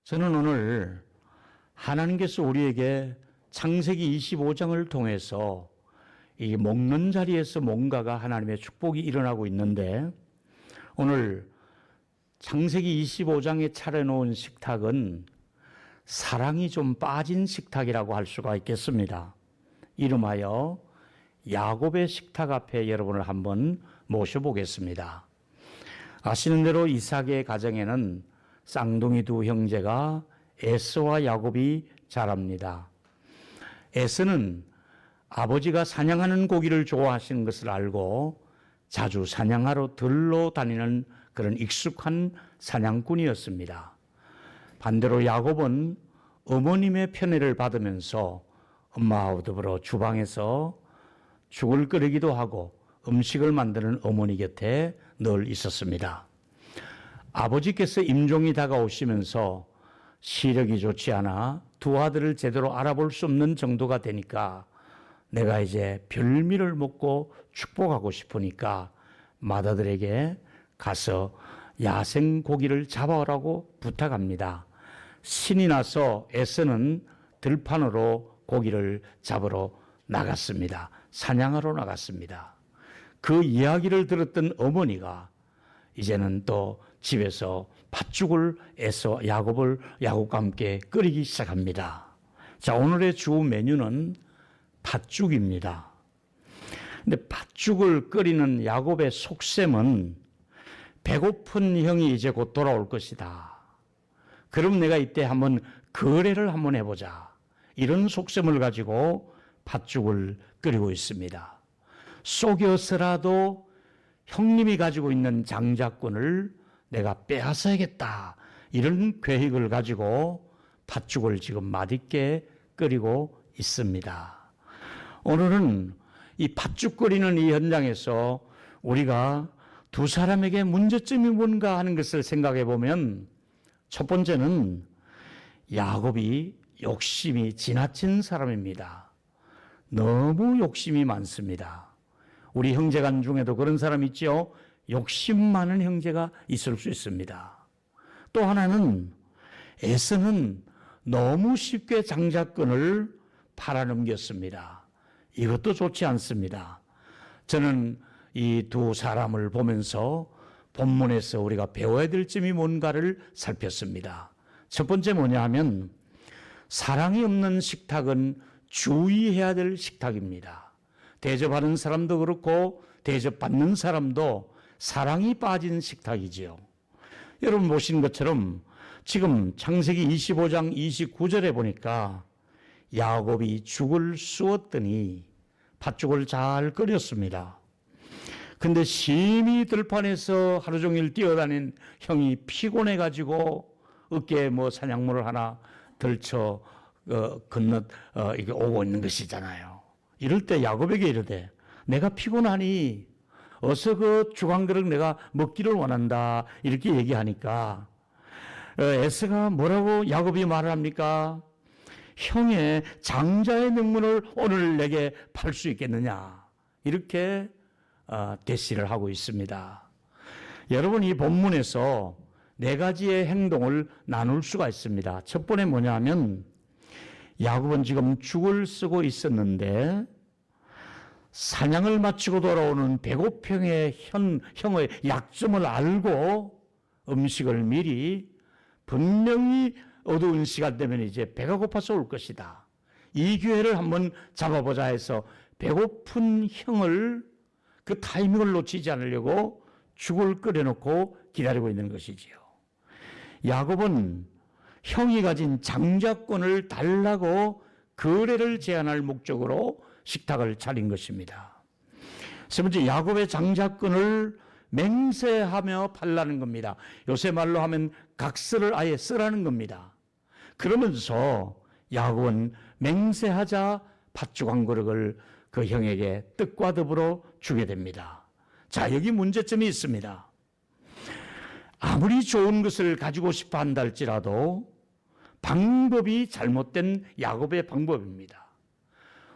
저는 오늘 하나님께서 우리에게 창세기 25장을 통해서 이 먹는 자리에서 뭔가가 하나님의 축복이 일어나고 있는데, 오늘 창세기 25장에 차려놓은 식탁은 사랑이 좀 빠진 식탁이라고 할 수가 있겠습니다. 이름하여 야곱의 식탁 앞에 여러분을 한번 모셔보겠습니다. 아시는 대로 이삭의 가정에는 쌍둥이 두 형제가 에서와 야곱이 자랍니다. 에서는 아버지가 사냥하는 고기를 좋아하시는 것을 알고 자주 사냥하러 들러 다니는 그런 익숙한 사냥꾼이었습니다. 반대로 야곱은 어머님의 편애를 받으면서 엄마와 더불어 주방에서 죽을 끓이기도 하고 음식을 만드는 어머니 곁에 늘 있었습니다. 아버지께서 임종이 다가오시면서 시력이 좋지 않아 두 아들을 제대로 알아볼 수 없는 정도가 되니까 내가 이제 별미를 먹고 축복하고 싶으니까 맏아들에게 가서 야생 고기를 잡아오라고 부탁합니다. 신이 나서 에서는 들판으로 고기를 잡으러 나갔습니다. 사냥하러 나갔습니다. 그 이야기를 들었던 어머니가 이제는 또 집에서 팥죽을 야곱과 함께 끓이기 시작합니다. 자, 오늘의 주 메뉴는 팥죽입니다. 근데 팥죽을 끓이는 야곱의 속셈은 배고픈 형이 이제 곧 돌아올 것이다. 그럼 내가 이때 한번 거래를 한번 해보자. 이런 속셈을 가지고 팥죽을 끓이고 있습니다. 속여서라도 형님이 가지고 있는 장자권을 내가 빼앗아야겠다. 이런 계획을 가지고 팥죽을 지금 맛있게 끓이고 있습니다. 오늘은 이 팥죽 끓이는 이 현장에서 우리가 두 사람에게 문제점이 뭔가 하는 것을 생각해 보면, 첫 번째는 야곱이 욕심이 지나친 사람입니다. 너무 욕심이 많습니다. 우리 형제간 중에도 그런 사람 있죠. 욕심 많은 형제가 있을 수 있습니다. 또 하나는 에서는 너무 쉽게 장자권을 팔아넘겼습니다. 이것도 좋지 않습니다. 저는 이 두 사람을 보면서 본문에서 우리가 배워야 될 점이 뭔가를 살폈습니다. 첫 번째 뭐냐 하면, 사랑이 없는 식탁은 주의해야 될 식탁입니다. 대접하는 사람도 그렇고 대접받는 사람도 사랑이 빠진 식탁이지요. 여러분 보신 것처럼 지금 창세기 25장 29절에 보니까 야곱이 죽을 쑤었더니 팥죽을 잘 끓였습니다. 근데 심히 들판에서 하루 종일 뛰어다닌 형이 피곤해가지고 어깨에 사냥물을 하나 들쳐 건너 이게 오고 있는 것이잖아요. 이럴 때 야곱에게 이르되, 내가 피곤하니 어서 그 죽 한 그릇 내가 먹기를 원한다. 이렇게 얘기하니까 에서가 뭐라고 야곱이 말을 합니까? 형의 장자의 명분을 오늘 내게 팔 수 있겠느냐. 이렇게 대시를 하고 있습니다. 여러분, 이 본문에서 네 가지의 행동을 나눌 수가 있습니다. 첫 번째 뭐냐 하면, 야곱은 지금 죽을 쓰고 있었는데 사냥을 마치고 돌아오는 배고픔의 형의 약점을 알고 음식을 미리, 분명히 어두운 시간 되면 이제 배가 고파서 올 것이다. 이 기회를 한번 잡아보자 해서 배고픈 형을 그 타이밍을 놓치지 않으려고 죽을 끓여놓고 기다리고 있는 것이지요. 야곱은 형이 가진 장자권을 달라고 거래를 제한할 목적으로 식탁을 차린 것입니다. 세 번째, 야곱의 장자권을 맹세하며 팔라는 겁니다. 요새 말로 하면 각서를 아예 쓰라는 겁니다. 그러면서 야곱은 맹세하자 팥죽 한 그릇을 그 형에게 떡과 더불어 주게 됩니다. 자, 여기 문제점이 있습니다. 아무리 좋은 것을 가지고 싶어 한다 할지라도 방법이 잘못된 야곱의 방법입니다.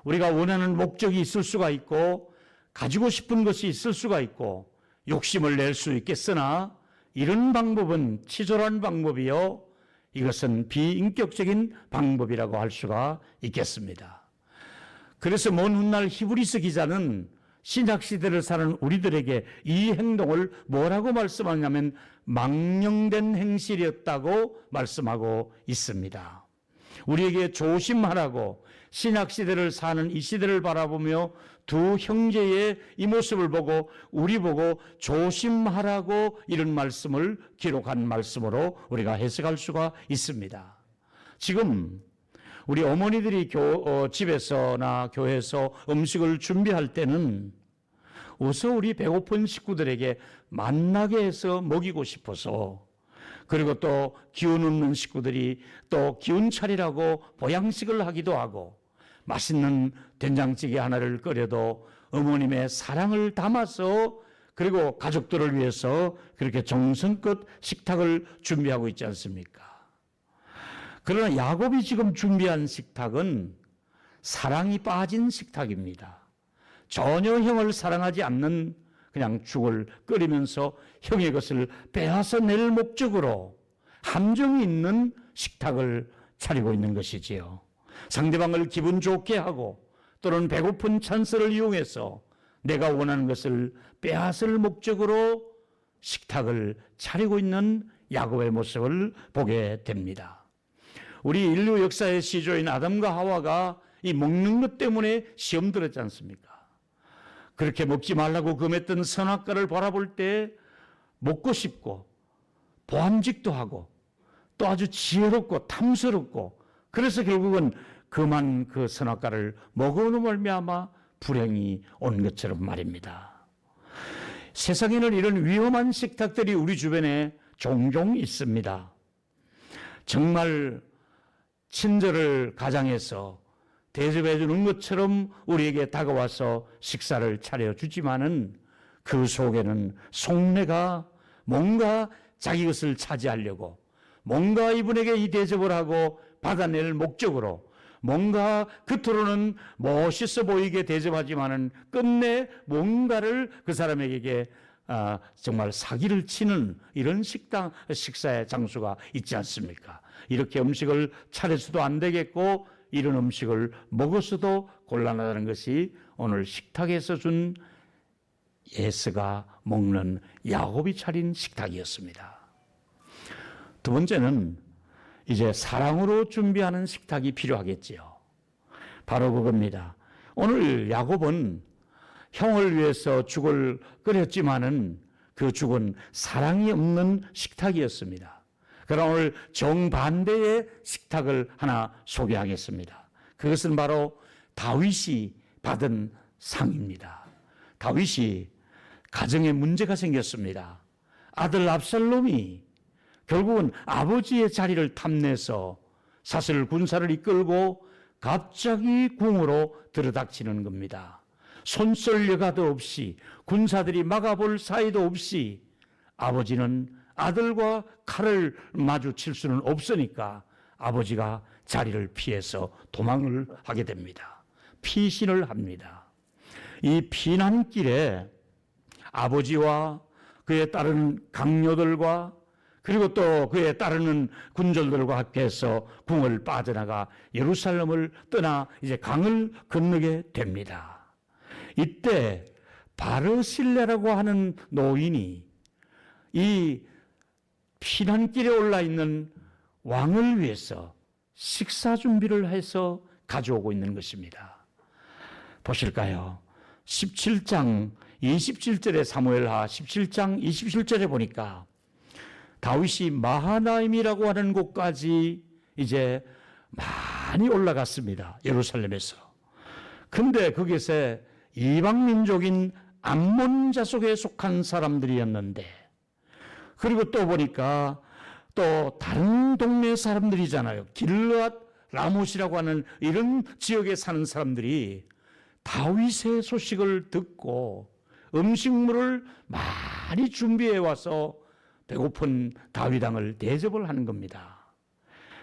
우리가 원하는 목적이 있을 수가 있고 가지고 싶은 것이 있을 수가 있고 욕심을 낼 수 있겠으나 이런 방법은 치졸한 방법이요 이것은 비인격적인 방법이라고 할 수가 있겠습니다. 그래서 먼 훗날 히브리서 기자는 신약시대를 사는 우리들에게 이 행동을 뭐라고 말씀하냐면 망령된 행실이었다고 말씀하고 있습니다. 우리에게 조심하라고 신약시대를 사는 이 시대를 바라보며 두 형제의 이 모습을 보고 우리 보고 조심하라고 이런 말씀을 기록한 말씀으로 우리가 해석할 수가 있습니다. 지금 우리 어머니들이 집에서나 교회에서 음식을 준비할 때는 어서 우리 배고픈 식구들에게 만나게 해서 먹이고 싶어서, 그리고 또 기운 없는 식구들이 또 기운 차리라고 보양식을 하기도 하고, 맛있는 된장찌개 하나를 끓여도 어머님의 사랑을 담아서 그리고 가족들을 위해서 그렇게 정성껏 식탁을 준비하고 있지 않습니까? 그러나 야곱이 지금 준비한 식탁은 사랑이 빠진 식탁입니다. 전혀 형을 사랑하지 않는 그냥 죽을 끓이면서 형의 것을 빼앗아낼 목적으로 함정이 있는 식탁을 차리고 있는 것이지요. 상대방을 기분 좋게 하고 또는 배고픈 찬스를 이용해서 내가 원하는 것을 빼앗을 목적으로 식탁을 차리고 있는 야곱의 모습을 보게 됩니다. 우리 인류 역사의 시조인 아담과 하와가 이 먹는 것 때문에 시험 들었지 않습니까? 그렇게 먹지 말라고 금했던 선악과를 바라볼 때 먹고 싶고 보암직도 하고 또 아주 지혜롭고 탐스럽고, 그래서 결국은 그만 그 선악과를 먹음으로 말미암아 불행이 온 것처럼 말입니다. 세상에는 이런 위험한 식탁들이 우리 주변에 종종 있습니다. 정말 친절을 가장해서 대접해 주는 것처럼 우리에게 다가와서 식사를 차려주지만은 그 속에는 속내가 뭔가 자기 것을 차지하려고, 뭔가 이분에게 이 대접을 하고 받아낼 목적으로 뭔가 겉으로는 멋있어 보이게 대접하지만은 끝내 뭔가를 그 사람에게 정말 사기를 치는 이런 식사의 장소가 있지 않습니까? 이렇게 음식을 차려서도 안 되겠고 이런 음식을 먹어서도 곤란하다는 것이 오늘 식탁에서 준 예스가 먹는 야곱이 차린 식탁이었습니다. 두 번째는 이제 사랑으로 준비하는 식탁이 필요하겠지요. 바로 그겁니다. 오늘 야곱은 형을 위해서 죽을 끓였지만은 그 죽은 사랑이 없는 식탁이었습니다. 그러나 오늘 정반대의 식탁을 하나 소개하겠습니다. 그것은 바로 다윗이 받은 상입니다. 다윗이 가정에 문제가 생겼습니다. 아들 압살롬이 결국은 아버지의 자리를 탐내서 사슬 군사를 이끌고 갑자기 궁으로 들어닥치는 겁니다. 손썰려가도 없이 군사들이 막아볼 사이도 없이 아버지는 아들과 칼을 마주칠 수는 없으니까 아버지가 자리를 피해서 도망을 하게 됩니다. 피신을 합니다. 이 피난길에 아버지와 그에 따르는 강요들과 그리고 또 그에 따르는 군졸들과 합해서 궁을 빠져나가 예루살렘을 떠나 이제 강을 건너게 됩니다. 이때 바르실레라고 하는 노인이 이 피난길에 올라 있는 왕을 위해서 식사 준비를 해서 가져오고 있는 것입니다. 보실까요? 17장 27절에 사무엘하 17장 27절에 보니까 다윗이 마하나임이라고 하는 곳까지 이제 많이 올라갔습니다. 예루살렘에서. 근데 거기서 이방 민족인 암몬 자속에 속한 사람들이었는데, 그리고 또 보니까 또 다른 동네 사람들이잖아요. 길르앗 라못이라고 하는 이런 지역에 사는 사람들이 다윗의 소식을 듣고 음식물을 많이 준비해 와서 배고픈 다윗 왕을 대접을 하는 겁니다.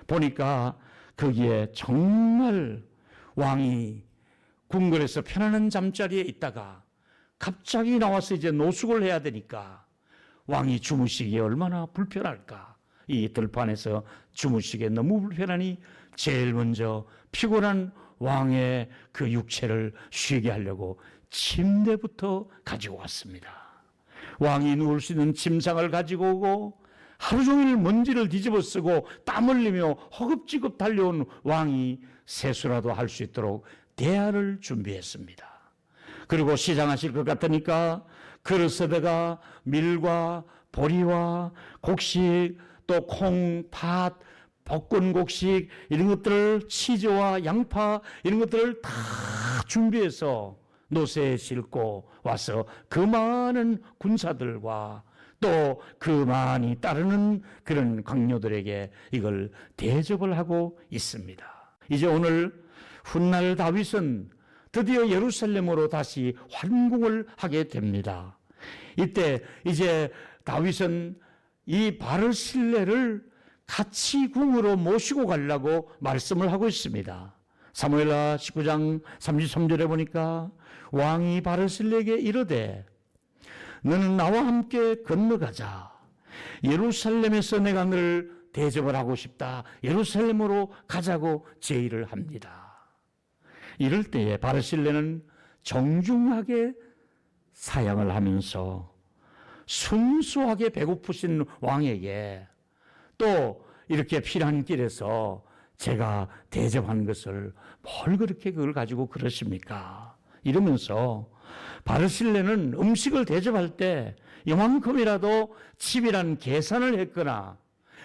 보니까 거기에 정말 왕이 궁궐에서 편안한 잠자리에 있다가 갑자기 나와서 이제 노숙을 해야 되니까 왕이 주무시기에 얼마나 불편할까, 이 들판에서 주무시기에 너무 불편하니 제일 먼저 피곤한 왕의 그 육체를 쉬게 하려고 침대부터 가지고 왔습니다. 왕이 누울 수 있는 침상을 가지고 오고 하루 종일 먼지를 뒤집어 쓰고 땀 흘리며 허겁지겁 달려온 왕이 세수라도 할 수 있도록 대야를 준비했습니다. 그리고 시장하실 것 같으니까 그릇에다가 밀과 보리와 곡식, 또 콩, 팥, 볶은 곡식 이런 것들을 치즈와 양파 이런 것들을 다 준비해서 노새에 싣고 와서 그 많은 군사들과 또 그 많이 따르는 그런 광녀들에게 이걸 대접을 하고 있습니다. 이제 오늘 훗날 다윗은 드디어 예루살렘으로 다시 환궁을 하게 됩니다. 이때 이제 다윗은 이 바르실레를 같이 궁으로 모시고 가려고 말씀을 하고 있습니다. 사무엘하 19장 33절에 보니까 왕이 바르실레에게 이르되 너는 나와 함께 건너가자. 예루살렘에서 내가 너를 대접을 하고 싶다. 예루살렘으로 가자고 제의를 합니다. 이럴 때에 바르실레는 정중하게 사양을 하면서 순수하게 배고프신 왕에게 또 이렇게 피난길에서 제가 대접한 것을 뭘 그렇게 그걸 가지고 그러십니까? 이러면서 바르실레는 음식을 대접할 때 이만큼이라도 치밀한 계산을 했거나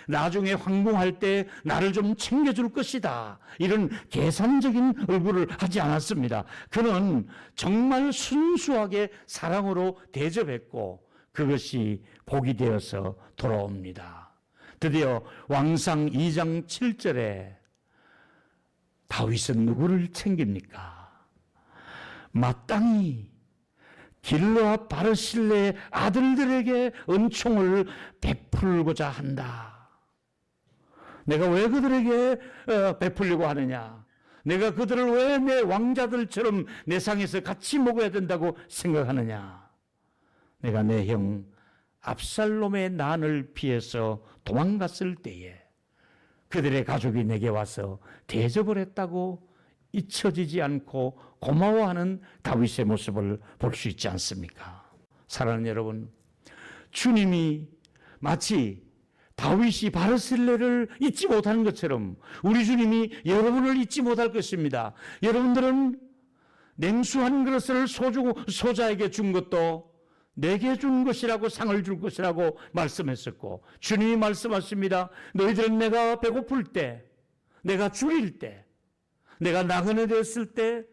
나중에 황궁할 때 나를 좀 챙겨줄 것이다, 이런 계산적인 얼굴을 하지 않았습니다. 그는 정말 순수하게 사랑으로 대접했고 그것이 복이 되어서 돌아옵니다. 드디어 왕상 2장 7절에 다윗은 누구를 챙깁니까? 마땅히 길르앗 바르실레의 아들들에게 은총을 베풀고자 한다. 내가 왜 그들에게 베풀려고 하느냐? 내가 그들을 왜 내 왕자들처럼 내 상에서 같이 먹어야 된다고 생각하느냐? 내가 내 형 압살롬의 난을 피해서 도망갔을 때에 그들의 가족이 내게 와서 대접을 했다고 잊혀지지 않고 고마워하는 다윗의 모습을 볼 수 있지 않습니까? 사랑하는 여러분, 주님이 마치 다윗이 바르실레를 잊지 못하는 것처럼 우리 주님이 여러분을 잊지 못할 것입니다. 여러분들은 냉수 한 그릇을 소자에게 준 것도 내게 준 것이라고 상을 줄 것이라고 말씀했었고, 주님이 말씀하십니다. 너희들은 내가 배고플 때, 내가 줄일 때, 내가 나그네 되었을 때,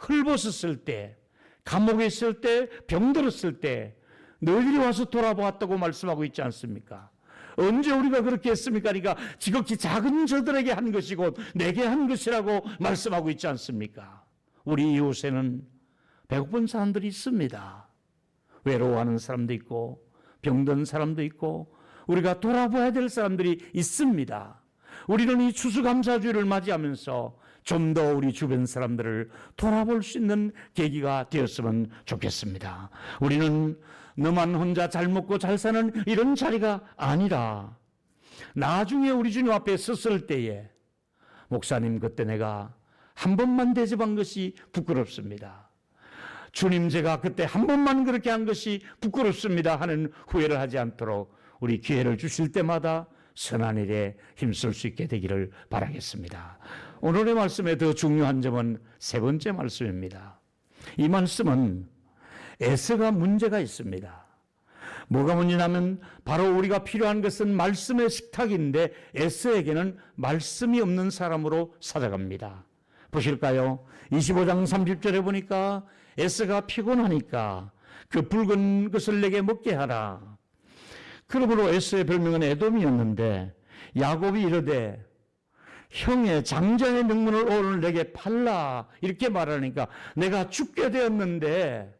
헐벗었을 때, 감옥에 있을 때, 병들었을 때 너희들이 와서 돌아보았다고 말씀하고 있지 않습니까? 언제 우리가 그렇게 했습니까? 그러니까 지극히 작은 저들에게 한 것이 곧 내게 한 것이라고 말씀하고 있지 않습니까? 우리 이웃에는 배고픈 사람들이 있습니다. 외로워하는 사람도 있고 병든 사람도 있고 우리가 돌아봐야 될 사람들이 있습니다. 우리는 이 추수감사주의를 맞이하면서 좀 더 우리 주변 사람들을 돌아볼 수 있는 계기가 되었으면 좋겠습니다. 우리는 너만 혼자 잘 먹고 잘 사는 이런 자리가 아니라 나중에 우리 주님 앞에 섰을 때에 목사님 그때 내가 한 번만 대접한 것이 부끄럽습니다. 주님 제가 그때 한 번만 그렇게 한 것이 부끄럽습니다 하는 후회를 하지 않도록 우리 기회를 주실 때마다 선한 일에 힘쓸 수 있게 되기를 바라겠습니다. 오늘의 말씀의 더 중요한 점은 세 번째 말씀입니다. 이 말씀은 에서가 문제가 있습니다. 뭐가 문제냐면 바로 우리가 필요한 것은 말씀의 식탁인데 에서에게는 말씀이 없는 사람으로 살아갑니다. 보실까요? 25장 30절에 보니까 에서가 피곤하니까 그 붉은 것을 내게 먹게 하라. 그러므로 에서의 별명은 에돔이었는데 야곱이 이르되 형의 장자의 명분을 오늘 내게 팔라 이렇게 말하니까 내가 죽게 되었는데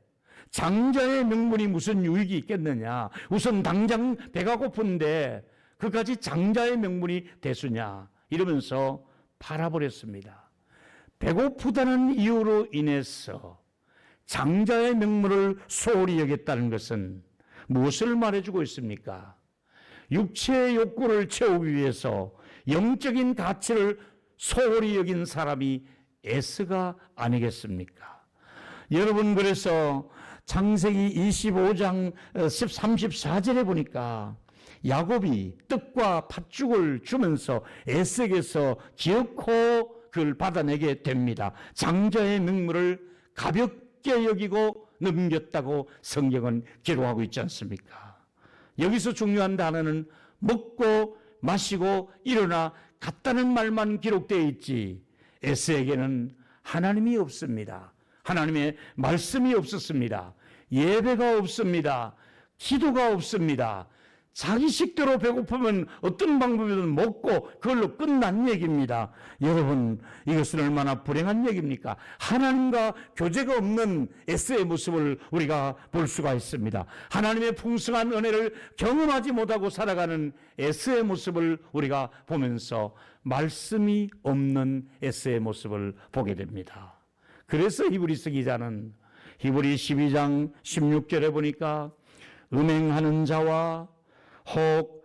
장자의 명분이 무슨 유익이 있겠느냐? 우선 당장 배가 고픈데 그까지 장자의 명분이 대수냐? 이러면서 팔아버렸습니다. 배고프다는 이유로 인해서 장자의 명분을 소홀히 여겼다는 것은 무엇을 말해주고 있습니까? 육체의 욕구를 채우기 위해서 영적인 가치를 소홀히 여긴 사람이 에서가 아니겠습니까? 여러분, 그래서 창세기 25장 34절에 보니까 야곱이 떡과 팥죽을 주면서 에서에게서 기어코 그걸 받아내게 됩니다. 장자의 명물을 가볍게 여기고 넘겼다고 성경은 기록하고 있지 않습니까? 여기서 중요한 단어는 먹고 마시고 일어나 갔다는 말만 기록되어 있지, 에서에게는 하나님이 없습니다. 하나님의 말씀이 없었습니다. 예배가 없습니다. 기도가 없습니다. 자기 식대로 배고프면 어떤 방법이든 먹고 그걸로 끝난 얘기입니다. 여러분, 이것은 얼마나 불행한 얘기입니까? 하나님과 교제가 없는 에서의 모습을 우리가 볼 수가 있습니다. 하나님의 풍성한 은혜를 경험하지 못하고 살아가는 에서의 모습을 우리가 보면서 말씀이 없는 에서의 모습을 보게 됩니다. 그래서 히브리서 기자는 히브리 12장 16절에 보니까 음행하는 자와 혹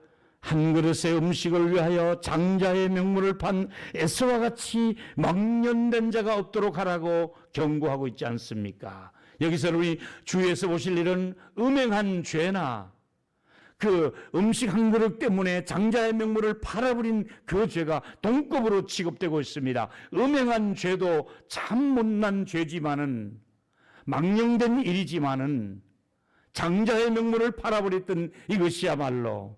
한 그릇의 음식을 위하여 장자의 명물을 판 에서와 같이 망년된 자가 없도록 하라고 경고하고 있지 않습니까? 여기서 우리 주위에서 보실 일은 음행한 죄나 그 음식 한 그릇 때문에 장자의 명물을 팔아버린 그 죄가 동급으로 취급되고 있습니다. 음행한 죄도 참 못난 죄지만은, 망령된 일이지만은, 장자의 명물을 팔아버렸던 이것이야말로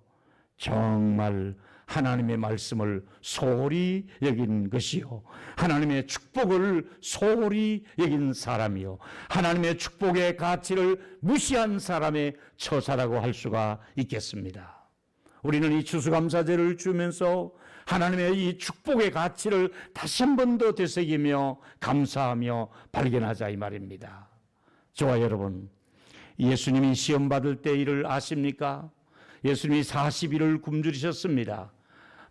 정말 하나님의 말씀을 소홀히 여긴 것이요, 하나님의 축복을 소홀히 여긴 사람이요, 하나님의 축복의 가치를 무시한 사람의 처사라고 할 수가 있겠습니다. 우리는 이 추수감사제를 주면서 하나님의 이 축복의 가치를 다시 한 번 더 되새기며 감사하며 발견하자 이 말입니다. 저와 여러분, 예수님이 시험 받을 때 일을 아십니까? 예수님이 40일을 굶주리셨습니다.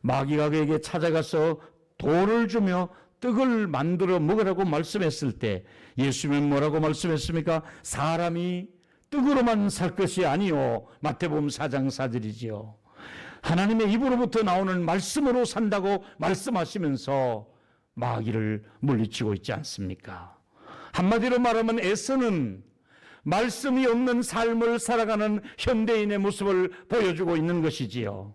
마귀가 그에게 찾아가서 돌을 주며 떡을 만들어 먹으라고 말씀했을 때 예수님은 뭐라고 말씀했습니까? 사람이 떡으로만 살 것이 아니요, 마태복음 4장 4절이지요. 하나님의 입으로부터 나오는 말씀으로 산다고 말씀하시면서 마귀를 물리치고 있지 않습니까? 한마디로 말하면 에서는 말씀이 없는 삶을 살아가는 현대인의 모습을 보여주고 있는 것이지요.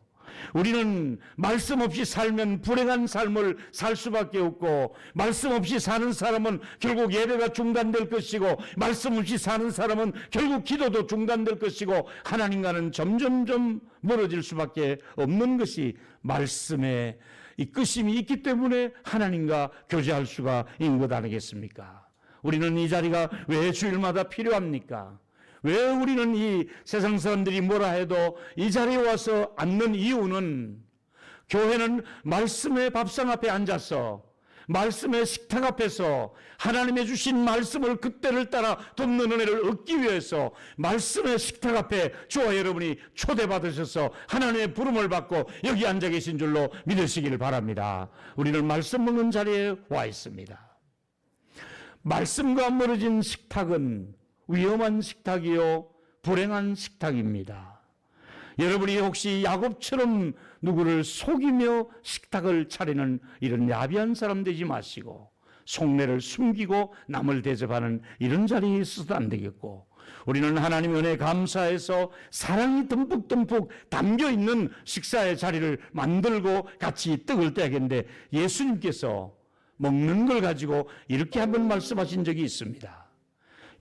우리는 말씀 없이 살면 불행한 삶을 살 수밖에 없고, 말씀 없이 사는 사람은 결국 예배가 중단될 것이고, 말씀 없이 사는 사람은 결국 기도도 중단될 것이고, 하나님과는 점점점 멀어질 수밖에 없는 것이 말씀의 이 끝임이 있기 때문에 하나님과 교제할 수가 있는 것 아니겠습니까? 우리는 이 자리가 왜 주일마다 필요합니까? 왜 우리는 이 세상 사람들이 뭐라 해도 이 자리에 와서 앉는 이유는, 교회는 말씀의 밥상 앞에 앉아서 말씀의 식탁 앞에서 하나님의 주신 말씀을 그때를 따라 돕는 은혜를 얻기 위해서 말씀의 식탁 앞에 저와 여러분이 초대받으셔서 하나님의 부름을 받고 여기 앉아 계신 줄로 믿으시기를 바랍니다. 우리는 말씀 먹는 자리에 와 있습니다. 말씀과 멀어진 식탁은 위험한 식탁이요, 불행한 식탁입니다. 여러분이 혹시 야곱처럼 누구를 속이며 식탁을 차리는 이런 야비한 사람 되지 마시고, 속내를 숨기고 남을 대접하는 이런 자리에 있어도 안 되겠고, 우리는 하나님 은혜에 감사해서 사랑이 듬뿍듬뿍 담겨있는 식사의 자리를 만들고 같이 떡을 떼야겠는데, 예수님께서 먹는 걸 가지고 이렇게 한번 말씀하신 적이 있습니다.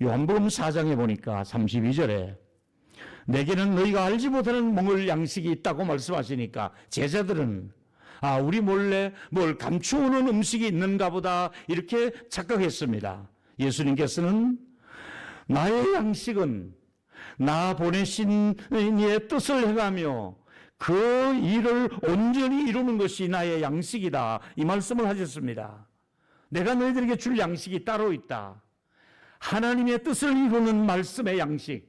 요한복음 4장에 보니까 32절에 내게는 너희가 알지 못하는 먹을 양식이 있다고 말씀하시니까 제자들은 우리 몰래 뭘 감추어놓은 음식이 있는가 보다 이렇게 착각했습니다. 예수님께서는 나의 양식은 나 보내신 이의 뜻을 행하며 그 일을 온전히 이루는 것이 나의 양식이다, 이 말씀을 하셨습니다. 내가 너희들에게 줄 양식이 따로 있다. 하나님의 뜻을 이루는 말씀의 양식,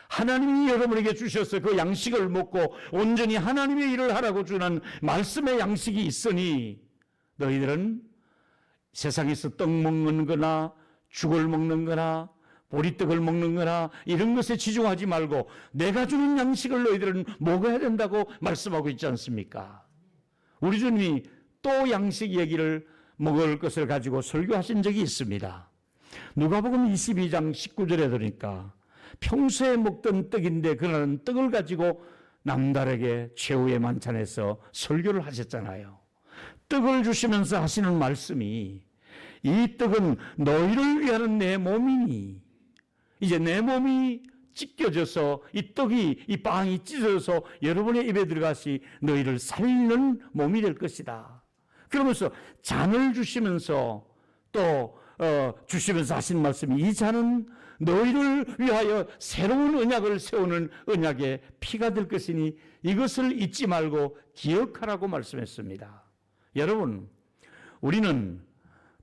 하나님이 여러분에게 주셔서 그 양식을 먹고 온전히 하나님의 일을 하라고 주는 말씀의 양식이 있으니, 너희들은 세상에서 떡 먹는 거나 죽을 먹는 거나 보리떡을 먹는 거나 이런 것에 치중하지 말고 내가 주는 양식을 너희들은 먹어야 된다고 말씀하고 있지 않습니까? 우리 주님이 또 양식 얘기를 먹을 것을 가지고 설교하신 적이 있습니다. 누가복음 22장 19절에 들으니까 평소에 먹던 떡인데 그날은 떡을 가지고 남다르게 최후의 만찬에서 설교를 하셨잖아요. 떡을 주시면서 하시는 말씀이 이 떡은 너희를 위하는 내 몸이니 이제 내 몸이 찢겨져서 이 떡이 이 빵이 찢어져서 여러분의 입에 들어가시 너희를 살리는 몸이 될 것이다. 그러면서 잔을 주시면서 또 주시면서 하신 말씀이 이 잔은 너희를 위하여 새로운 언약을 세우는 언약의 피가 될 것이니 이것을 잊지 말고 기억하라고 말씀했습니다. 여러분, 우리는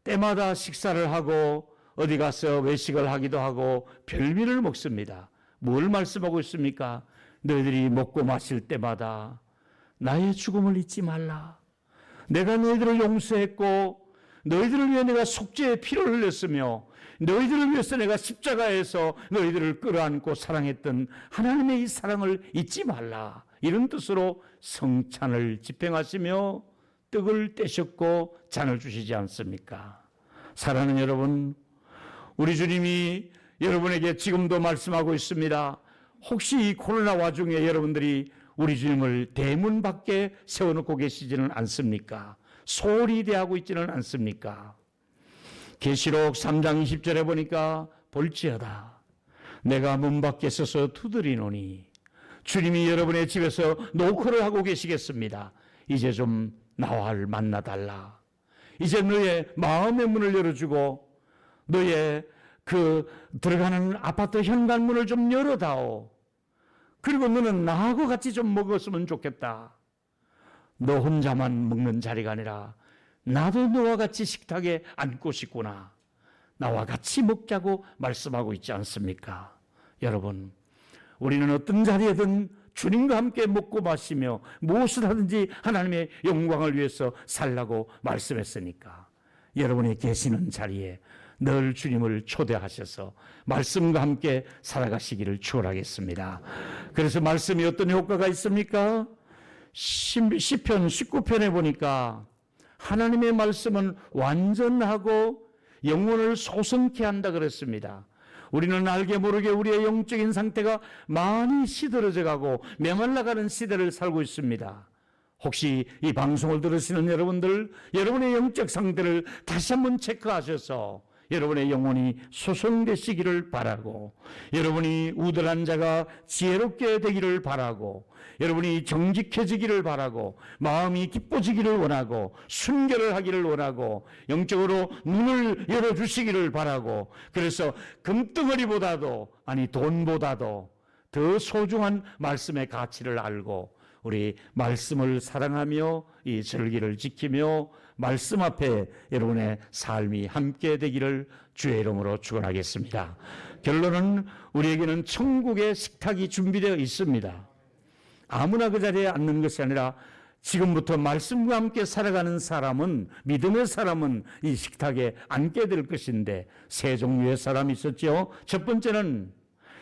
때마다 식사를 하고 어디 가서 외식을 하기도 하고 별미를 먹습니다. 뭘 말씀하고 있습니까? 너희들이 먹고 마실 때마다 나의 죽음을 잊지 말라. 내가 너희들을 용서했고 너희들을 위해 내가 속죄의 피를 흘렸으며 너희들을 위해서 내가 십자가에서 너희들을 끌어안고 사랑했던 하나님의 이 사랑을 잊지 말라. 이런 뜻으로 성찬을 집행하시며 떡을 떼셨고 잔을 주시지 않습니까? 사랑하는 여러분, 우리 주님이 여러분에게 지금도 말씀하고 있습니다. 혹시 이 코로나 와중에 여러분들이 우리 주님을 대문 밖에 세워놓고 계시지는 않습니까? 소홀히 대하고 있지는 않습니까? 계시록 3장 20절에 보니까 볼지어다 내가 문 밖에 서서 두드리노니 주님이 여러분의 집에서 노크를 하고 계시겠습니다. 이제 좀 나와 만나달라. 이제 너의 마음의 문을 열어주고 너의 그 들어가는 아파트 현관문을 좀 열어다오. 그리고 너는 나하고 같이 좀 먹었으면 좋겠다. 너 혼자만 먹는 자리가 아니라 나도 너와 같이 식탁에 앉고 싶구나. 나와 같이 먹자고 말씀하고 있지 않습니까? 여러분, 우리는 어떤 자리에든 주님과 함께 먹고 마시며 무엇을 하든지 하나님의 영광을 위해서 살라고 말씀했으니까 여러분이 계시는 자리에 늘 주님을 초대하셔서 말씀과 함께 살아가시기를 축원하겠습니다. 그래서 말씀이 어떤 효과가 있습니까? 시편 19편에 보니까 하나님의 말씀은 완전하고 영혼을 소성케 한다 그랬습니다. 우리는 알게 모르게 우리의 영적인 상태가 많이 시들어져 가고 메말라가는 시대를 살고 있습니다. 혹시 이 방송을 들으시는 여러분들, 여러분의 영적 상태를 다시 한번 체크하셔서 여러분의 영혼이 소성되시기를 바라고, 여러분이 우들한 자가 지혜롭게 되기를 바라고, 여러분이 정직해지기를 바라고, 마음이 기뻐지기를 원하고, 순결을 하기를 원하고, 영적으로 눈을 열어주시기를 바라고, 그래서 금덩어리보다도, 아니 돈보다도 더 소중한 말씀의 가치를 알고 우리 말씀을 사랑하며 이 절기를 지키며 말씀 앞에 여러분의 삶이 함께 되기를 주의 이름으로 축원하겠습니다. 결론은 우리에게는 천국의 식탁이 준비되어 있습니다. 아무나 그 자리에 앉는 것이 아니라 지금부터 말씀과 함께 살아가는 사람은, 믿음의 사람은 이 식탁에 앉게 될 것인데 세 종류의 사람이 있었죠. 첫 번째는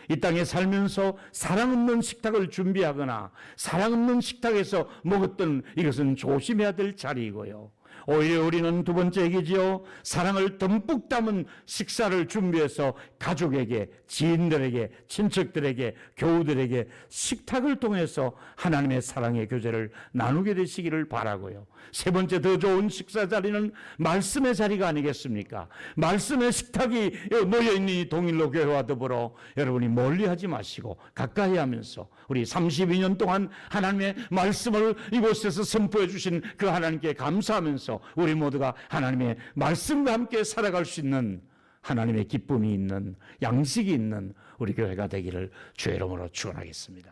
이 땅에 살면서 사랑 없는 식탁을 준비하거나 사랑 없는 식탁에서 먹었던, 이것은 조심해야 될 자리이고요. 오히려 우리는 두 번째 얘기지요. 사랑을 듬뿍 담은 식사를 준비해서 가족에게, 지인들에게, 친척들에게, 교우들에게 식탁을 통해서 하나님의 사랑의 교제를 나누게 되시기를 바라고요. 세 번째 더 좋은 식사 자리는 말씀의 자리가 아니겠습니까? 말씀의 식탁이 모여있는 동일로 교회와 더불어 여러분이 멀리하지 마시고 가까이 하면서 우리 32년 동안 하나님의 말씀을 이곳에서 선포해 주신 그 하나님께 감사하면서 우리 모두가 하나님의 말씀과 함께 살아갈 수 있는, 하나님의 기쁨이 있는, 양식이 있는 우리 교회가 되기를 주의 이름으로 축원하겠습니다.